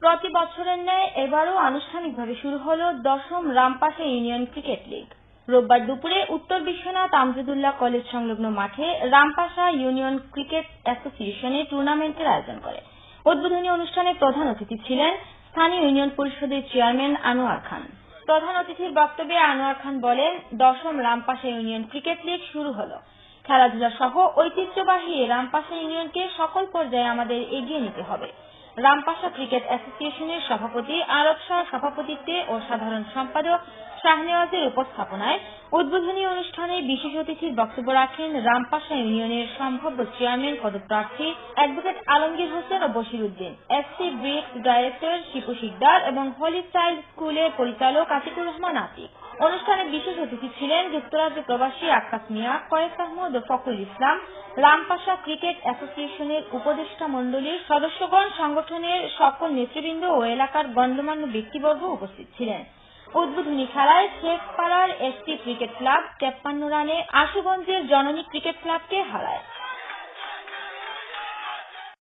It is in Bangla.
প্রতি বছরের ন্যায় এবারও আনুষ্ঠানিকভাবে শুরু হলো ১০ম রামপাশা ইউনিয়ন ক্রিকেট লীগ। রোববার দুপুরে উত্তর বিশ্বনাথ আমজাদুল্লাহ কলেজ সংলগ্ন মাঠে রামপাশা ইউনিয়ন ক্রিকেট অ্যাসোসিয়েশনের টুর্নামেন্টের আয়োজন করে। উদ্বোধনী অনুষ্ঠানে প্রধান অতিথি ছিলেন স্থানীয় ইউনিয়ন পরিষদের চেয়ারম্যান আনোয়ার খান। প্রধান অতিথির বক্তব্যে আনোয়ার খান বলেন, ১০ম রামপাশা ইউনিয়ন ক্রিকেট লীগ শুরু হলো। খেলাধুলা সহ ঐতিহ্যবাহী রামপাশা ইউনিয়নকে সকল পর্যায়ে আমাদের এগিয়ে নিতে হবে। রামপাশা ক্রিকেট অ্যাসোসিয়েশনের সভাপতি আরব শাহ সভাপতিত্বে ও সাধারণ সম্পাদক শাহনেওয়াজের উপস্থাপনায় উদ্বোধনী অনুষ্ঠানে বিশেষ অতিথির বক্তব্য রাখেন রামপাশা ইউনিয়নের সম্ভাব্য চেয়ারম্যান পদপ্রার্থী অ্যাডভোকেট আলমগীর হোসেন ও Bashir Uddin, SC bricks director Shipu Sikdar এবং হোলি চাইল্ড স্কুলের পরিচালক আতিকুর রহমান আতিক। অনুষ্ঠানে বিশেষ অতিথি ছিলেন যুক্তরাজ্য প্রবাসী আক্কাস মিয়া, কয়েস আহমদ ও ফখরুল ইসলাম, রামপাশা ক্রিকেট অ্যাসোসিয়েশনের উপদেষ্টা মণ্ডলীর সদস্যগণ, সংগঠনের সকল নেতৃবৃন্দ ও এলাকার গণ্যমান্য ব্যক্তিবর্গ উপস্থিত ছিলেন। উদ্বোধনী খেলায় শেখপাড়ার এসটি ক্রিকেট ক্লাব ৫৩ রানে আশুগঞ্জের জননী ক্রিকেট ক্লাবকে হারায়।